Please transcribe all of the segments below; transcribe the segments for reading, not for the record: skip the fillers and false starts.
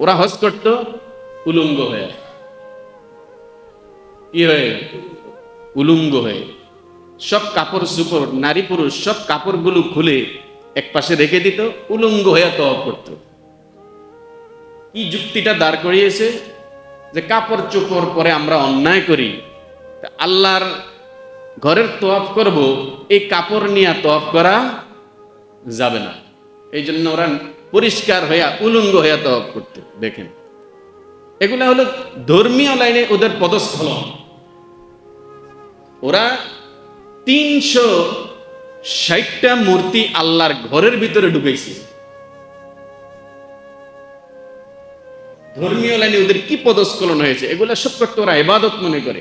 ওরা হজ করতো উলঙ্গ হয়ে, কি হয়ে? উলঙ্গ হয়ে। সব কাপড় চোপড়, নারী পুরুষ সব কাপড়গুলো খুলে এক পাশে রেখে দিত, উলঙ্গ হয়ে তওয়াফ করত। কি যুক্তিটা দাঁড় করিয়েছে যে কাপড় চোপড় পরে আমরা অন্যায় করি, আল্লাহর ঘরের তওয়াফ করব, এই কাপড় নিয়ে তওয়াফ করা যাবে না। এই জন্য ওরা পরিষ্কার হইয়া উলঙ্গ হইয়া তওয়াফ করতে। দেখেন, এগুলা হলো ধর্মীয় লাইনে ওদের পদস্খলন। ওরা 360টা মূর্তি আল্লাহর ঘরের ভিতরে ঢুকাইছে। ধর্মীয় লাইনে ওদের কি পদস্খলন হয়েছে! এগুলা সব করতে ওরা ইবাদত মনে করে,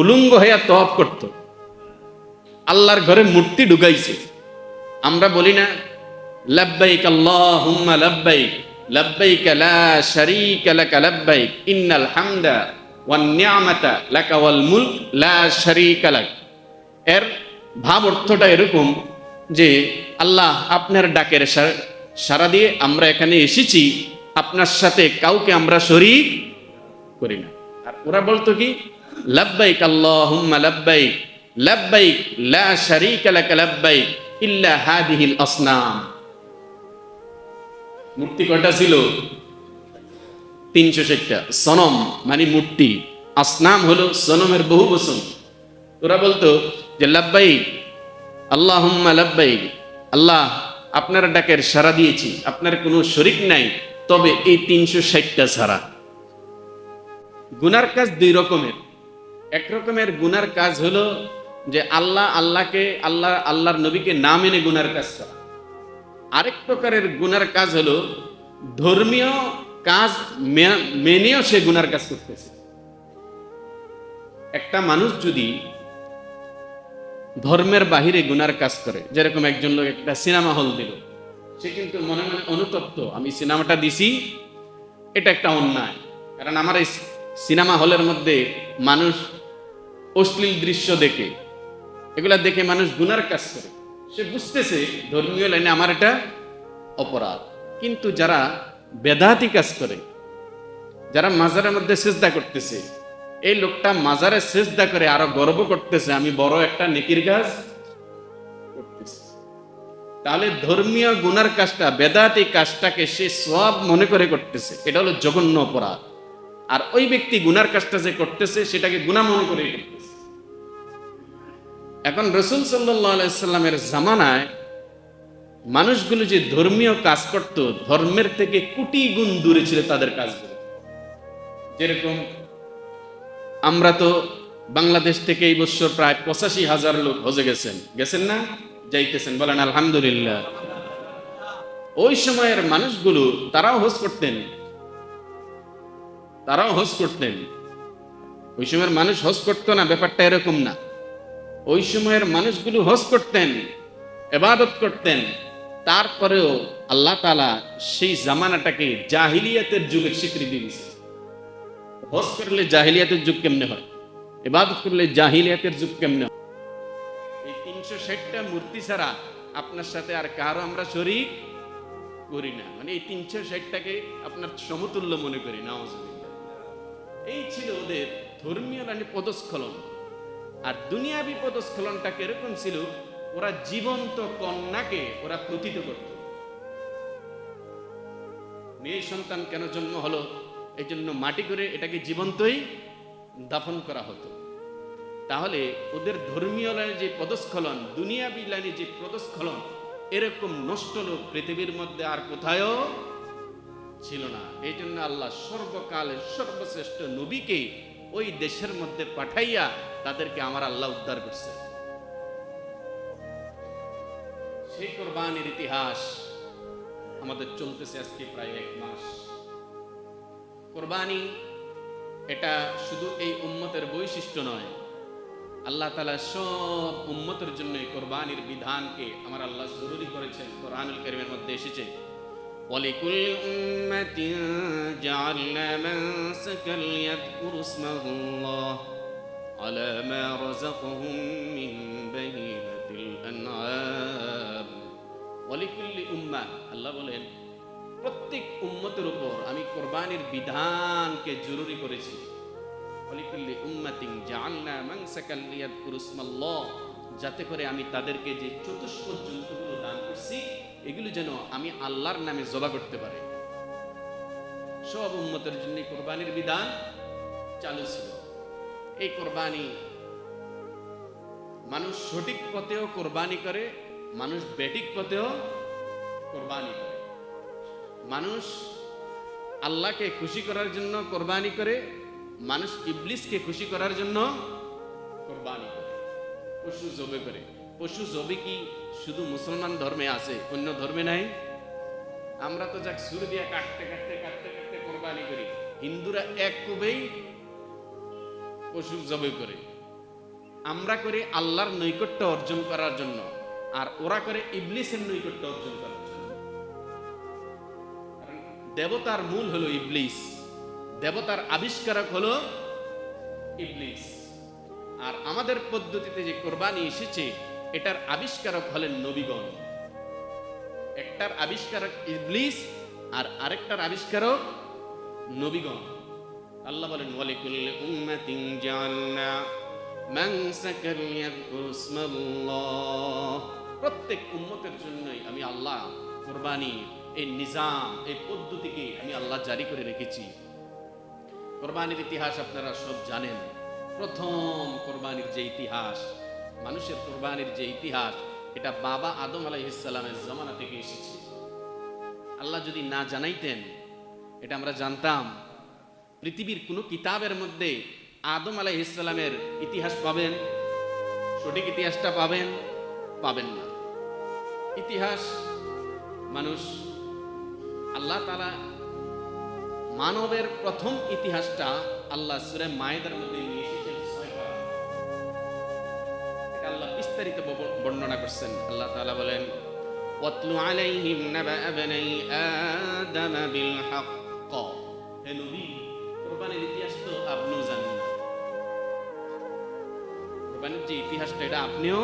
উলঙ্গ হইয়া তওয়াফ করত, আল্লাহর ঘরে মূর্তি ঢুকাইছে। আমরা বলি না লাব্বাইক আল্লাহুম্মা লাব্বাইক, লাব্বাইক লা শারীকা লাকা লাব্বাইক, ইন্নাল হামদা ওয়ান নি'মাতা লাকা ওয়াল মুলক লা শারীকা লাক। এর ভাব অর্থটা এরকম যে আল্লাহ, আপনার ডাকের সাড়া দিয়ে আমরা এখানে এসেছি, আপনার সাথে কাউকে আমরা শরীক করি না। আর ওরা বলতো কি, লাব্বাইক আল্লাহুম্মা লাব্বাইক, লাব্বাইক লা শারীকা লাকা লাব্বাইক ইল্লা হাদিহিল আসনাম। মূর্তি কয়টা ছিল? 360টা। সনম মানে মূর্তি, আসনাম হলো সনমের বহু বচন। ওরা বলতো যে লাব্বাইক আল্লাহুম্মা লাব্বাইক, আল্লাহ আপনার ডাকের সাড়া দিয়েছি, আপনার কোনো শরীক নাই, তবে এই 360টা ছাড়া। গুনার কাজ দুই রকমের। এক রকমের গুনার কাজ হলো যে আল্লাহর নবীকে না মেনে গুনার কাজ করা। আরেক প্রকারের গুনার কাজ হলো ধর্মীয় কাজ মেনেও সে গুনার কাজ করতেছে। একটা মানুষ যদি ধর্মের বাহিরে গুনার কাজ করে, যেরকম একজন লোক একটা সিনেমা হল দিল, সে কিন্তু মনে মনে অনুতপ্ত, আমি সিনেমাটা দিছি, এটা একটা অন্যায়, কারণ আমার এই সিনেমা হলের মধ্যে মানুষ অশ্লীল দৃশ্য দেখে, এগুলা দেখে মানুষ গুনার কাজ করে। সে বুঝতেছে ধর্মীয় লাইনে আমার এটা অপরাধ। কিন্তু যারা বেদাতি কাজ করে, যারা মাজারের মধ্যে সিজদা করতেছে, এই লোকটা মাজারে সিজদা করে আরো গর্ব করতেছে আমি বড় একটা নেকির কাজ করতেছি। তাহলে ধর্মীয় গুনার কাজটা, বেদাতি কাজটাকে সে সওয়াব মনে করে করতেছে, এটা হলো জঘন্য অপরাধ। আর ওই ব্যক্তি গুনার কাজটা যে করতেছে সেটাকে গুনাহ মনে করে করতেছে। এখন রাসূল সাল্লাল্লাহু আলাইহি সাল্লামের জামানায় মানুষগুলো যে ধর্মীয় কাজ করত, ধর্মের থেকে কোটি গুণ দূরে ছিল তাদের কাজগুলো। যেরকম আমরা তো বাংলাদেশ থেকে এই বছর প্রায় 85,000 লোক হজে গেছেন না? যাইতেছেন, বলেন আলহামদুলিল্লাহ। ওই সময়ের মানুষগুলো তারাও হজ করতেন। ওই সময়ের মানুষ হজ করতো না, ব্যাপারটা এরকম না। ওই সময়ের মানুষগুলো হজ করতেন, ইবাদত করতেন। তারপরেও আল্লাহ তাআলা সেই জামানাটাকে জাহিলিয়াতের যুগের স্বীকৃতি দিয়েছে। হজ করলে জাহিলিয়াতের যুগ কেমনে হয়? ইবাদত করলে জাহিলিয়াতের যুগ কেমনে হয়? এই 360টা মূর্তি ছাড়া আপনার সাথে আর কারো আমরা শরীক করি না, মানে এই 360টাকে আপনার সমতুল্য মনে করি না। এই ছিল ওদের ধর্মীয় লাইনে পদস্খলন। আর দুনিয়াবি পদস্খলনটা কিরকম ছিল? ওরা জীবন্ত কন্যাকে ওরা প্রতীত করত। মেয়ে সন্তান কেন জন্ম হলো, এই জন্য মাটি করে এটাকে জীবন্তই দাফন করা হতো। তাহলে ওদের ধর্মীয় লাইনে যে পদস্খলন, দুনিয়াবি লাইনে যে পদস্খলন, এরকম নষ্ট লোক পৃথিবীর মধ্যে আর কোথায়ও ছিল না। এই জন্য আল্লাহ সর্বকালের সর্বশ্রেষ্ঠ নবীকে ওই দেশের মধ্যে পাঠাইয়া তাদেরকে আমার আল্লাহ উদ্ধার করছে। সেই কোরবানির ইতিহাস আমাদের চলতেছে আজকে প্রায় 1 মাস। কোরবানি এটা শুধু এই উম্মতের বৈশিষ্ট্য নয়, আল্লাহ তাআলা সব উম্মতের জন্য কোরবানির বিধানকে আমার আল্লাহ জরুরি করেছেন। কোরআনুল কারীমের মধ্যে এসেছে, ওয়ালিকুল্লি উম্মাতিন জাআলনা মানসাকান লিয়াযকুরু ইসমাল্লাহ আলা মা রাযাকাহুম মিন বাহিমাতিল আনআম। ওয়ালিকুল্লি উম্মাহ, আল্লাহ বলেন প্রত্যেক উম্মতের উপর আমি কোরবানির বিধানকে জরুরি করেছি। ওয়ালিকুল্লি উম্মাতিন জাআলনা মানসাকাল লিয়াযকুরু ইসমাল্লাহ, যাতে করে আমি তাদেরকে যে চতুষ্পদ জন্তুগুলো দান করছি এগুলো যেন আমি আল্লাহর নামে জবা করতে পারে। সব উম্মতের জন্য কোরবানির বিধান চালু ছিল। এই কোরবানি মানুষ সঠিক পথেও কোরবানি করে, মানুষ বেঠিক পথেও কোরবানি করে। মানুষ আল্লাহকে খুশি করার জন্য কোরবানি করে, মানুষ ইবলিসকে খুশি করার জন্য কোরবানি করে, পশু জবে করে। পশু জবে কি শুধু মুসলমান ধর্মে আছে, অন্য ধর্মে নাই? আমরা তো যাক সুর দিয়ে কাটতে কাটতে কাটতে কাটতে কোরবানি করি। হিন্দুরা এক কুবেই পশু জবে করে। আমরা করি আল্লাহর নৈকট্য অর্জন করার জন্য, আর ওরা করে ইবলিসের নৈকট্য অর্জন করার জন্য। কারণ দেবতার মূল হলো ইবলিস, দেবতার আবিষ্কারক হলো ইবলিস। আর আমাদের পদ্ধতিতে যে কোরবানি এসেছে এটার আবিষ্কারক হলেন নবীগণ। একটার আবিষ্কারক ইবলিস আর আরেকটার আবিষ্কারক নবীগণ। আল্লাহ বলেন ওয়ালিকুল্লি উম্মাতিন জাআলনা মানসাকাল লিয়াযকুরু ইসমাল্লাহ, প্রত্যেক উম্মতের জন্যই আমি আল্লাহ কোরবানি এই নিজাম, এই পদ্ধতিকে আমি আল্লাহ জারি করে রেখেছি। কোরবানির ইতিহাস আপনারা সব জানেন। প্রথম কোরবানির যে ইতিহাস, মানুষের কোরবানির যে ইতিহাস, এটা বাবা আদম আলাইহিস সালামের জামানা থেকে এসেছে। আল্লাহ যদি না জানাইতেন, এটা আমরা জানতাম, পৃথিবীর কোনো কিতাবের মধ্যে আদম আলাইহিস সালামের ইতিহাস পাবেন? সঠিক ইতিহাসটা পাবেন? পাবেন না। ইতিহাস মানুষ, আল্লাহ তাআলা মানবের প্রথম ইতিহাসটা আল্লাহ সূরা মায়েদার মধ্যে নিয়ে এসেছেন 6 পারা। এটা আল্লাহ বিস্তারিত বর্ণনা করছেন। আল্লাহ তাআলা বলেন ওয়াতলু আলাইহিম নাবা আবনাই আদম বিল হক। হে নবী, কোরবানির ইতিহাস তো আপনিও জানেন না। কোরবানির যে ইতিহাসটা এটা আপনিও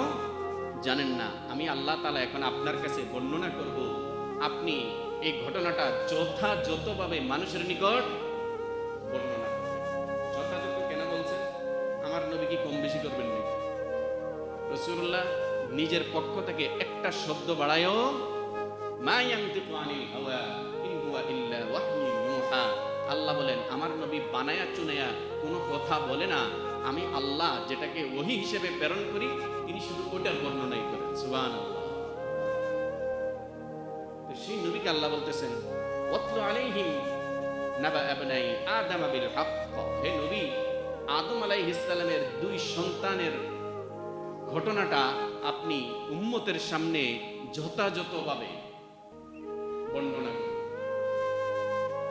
জানেন না। আমি আল্লাহ তাআলা এখন আপনার কাছে বর্ণনা করব, আপনি এই ঘটনাটা যথাযথভাবে মানুষের নিকট বর্ণনা করবেন। যথাযথ কেন বলছেন? আমার নবী কি কম বেশি করবেন না? রাসূলুল্লাহ নিজের পক্ষ থেকে একটা শব্দ বাড়ায়ও মা ইয়ানতিকু আনিল হাওয়া ইন হুয়া ইল্লা ওয়াহয়ুন ইউহা। আল্লাহ বলেন আমার নবী বানায়া চুনায়া কোনো কথা বলে না, আমি আল্লাহ যেটাকে ওহী হিসেবে প্রেরণ করি তিনি শুধু ওটার বর্ণনাই করেন। সুবহানাল্লাহ। সেই নবীকে আল্লাহ বলতেছেন ওয়াতলু আলাইহিম নাবা আবনাই আদম বিল হক। হে নবী, আদম আলাইহিস সালামের 2 সন্তানের ঘটনাটা আপনি উম্মতের সামনে যথাযথভাবে বর্ণনা করুন।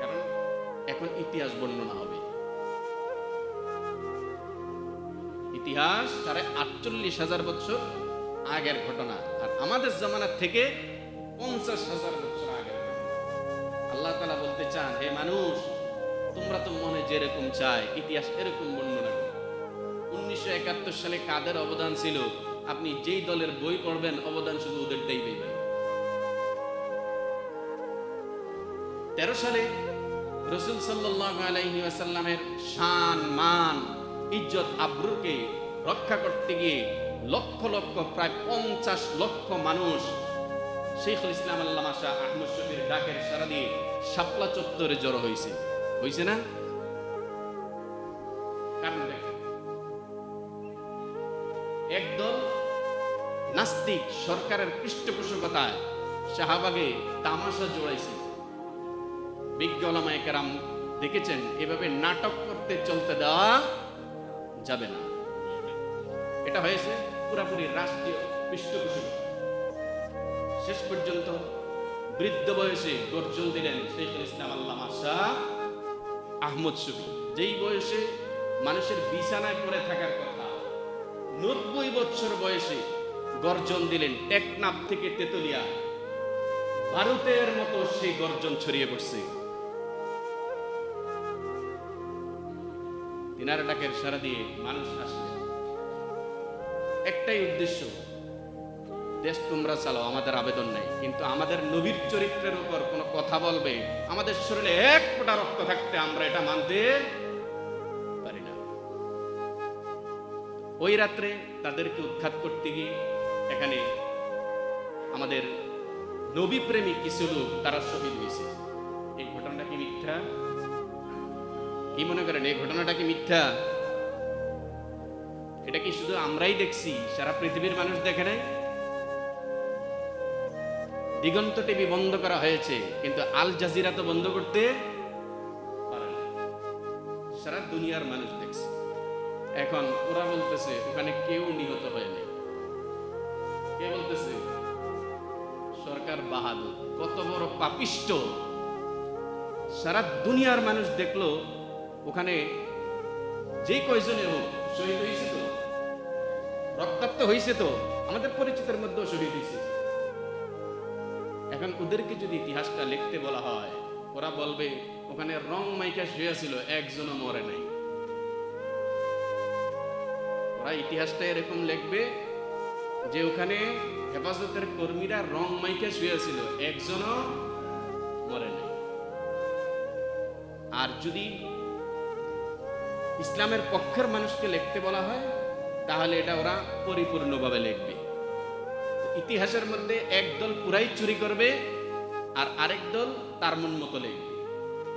কারণ এখন ইতিহাস বর্ণনা হবে। ইতিহাস 48,000 বছর আগের ঘটনা, আর আমাদের জামানা থেকে 50,000 বছর আগের ঘটনা। আল্লাহ তাআলা বলতে চান, হে মানুষ, তোমরা তো মনে যেরকম চায় ইতিহাস এরকম বর্ণনা করো। 1971 সালে কাদের অবদান ছিল? আপনি যেই দলের বই পড়বেন অবদান শুধু ওদেরটাই পাইবেন। 13 সালে রাসূল সাল্লাল্লাহু আলাইহি ওয়াসাল্লামের শান, মান, ইজ্জত, আবরুকে রক্ষা করতে গিয়ে লক্ষ লক্ষ, প্রায় 50 লক্ষ মানুষ শেখুল ইসলাম আল্লামা শাহ আহমদ শফীর ডাকের সাড়া দিয়ে শাপলা চত্বরে জড়ো হয়েছে। হয়েছে না? কারণ দেখেন, একদল নাস্তিক সরকারের পৃষ্ঠপোষকতায় শাহবাগে তামাশা জোড়াইছে। বিজ্ঞ ওলামায়ে কেরাম দেখেছেন এভাবে নাটক করতে চলতে দেওয়া যাবে না। এটা হয়েছে পুরাপুরি রাষ্ট্রীয় পৃষ্ঠপোষকতা। শেষ পর্যন্ত বৃদ্ধ বয়সে গর্জন দিলেন শেখুল ইসলাম আল্লামা শাহ আহমদ শফী, যেই বয়সে মানুষের বিছানায় পড়ে থাকার কথা। 90 বছর বয়সে গর্জন দিলেন। টেকনাফ থেকে তেতুলিয়া ভারতের মতো সেই গর্জন ছড়িয়ে পড়ছে। তিনার ডাকের সাড়া দিয়ে মানুষ আসলেন। একটাই উদ্দেশ্য, দেশ তোমরা চালাও, আমাদের আবেদন নেই, কিন্তু আমাদের নবীর চরিত্রের উপর কোনো কথা বলবে, আমাদের শরীরে এক ফোঁটা রক্ত থাকতে আমরা এটা মানতে পারি না। ওই রাত্রে তাদেরকে উৎখাত করতে গিয়ে এখানে আমাদের নবী প্রেমিক কিছু লোক তারা শহীদ হয়েছে। এই ঘটনাটা কি মিথ্যা? কি মনে করেন এই ঘটনাটা কি মিথ্যা? এটা কি শুধু আমরাই দেখছি, সারা পৃথিবীর মানুষ দেখে নাই? দিগন্ত টিভি বন্ধ করা হয়েছে, কিন্তু আল জাজিরা তো বন্ধ করতে পারে না। সারা দুনিয়ার মানুষ দেখছে। এখন ওরা বলতেছে ওখানে কেউ নিহত হয়নি। কে বলতেছে? সরকার বাহাদুর। কত বড় পাপিষ্ট! সারা দুনিয়ার মানুষ দেখলো ওখানে যে কয়জনে হোক শহীদ হয়েছে, তো রক্তাক্ত হয়েছে, তো আমাদের পরিচিতের মধ্যেও শহীদ হয়েছে। এখন ওদেরকে যদি ইতিহাসটা লিখতে বলা হয়, ওরা বলবে ওখানে রং মাইকা শুয়েছিল, একজনও মরে নাই। ওরা ইতিহাসটা এরকম লিখবে যে ওখানে হেফাজতের কর্মীরা রং মাইকা শুয়েছিল, একজনও মরে নাই। আর যদি ইসলামের পক্ষের মানুষকে লিখতে বলা হয়, তাহলে এটা ওরা পরিপূর্ণভাবে লিখবে। ইতিহাসের মধ্যে একদল পুরাই চুরি করবে আর আরেক দল তার মন মতো লিখবে।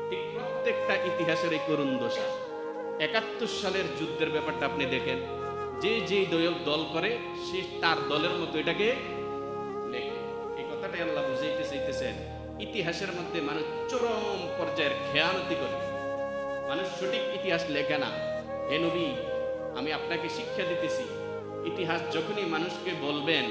ঠিক প্রত্যেকটা ইতিহাসের এই করুণ দশা। ৭১ সালের যুদ্ধের ব্যাপারটা আপনি দেখেন, যে যেই দল করে সে তার দলের মতো এটাকে লেখে। এই কথাটাই আল্লাহ বুঝাইতে চাইতেছেন, ইতিহাসের মধ্যে মানুষ চরম পর্যায়ের খেয়ানতি করে, মানুষ সঠিক ইতিহাস লেখে না। হে নবী, আমি আপনাকে শিক্ষা দিতেছি, ইতিহাস যখনই মানুষকে বলবেন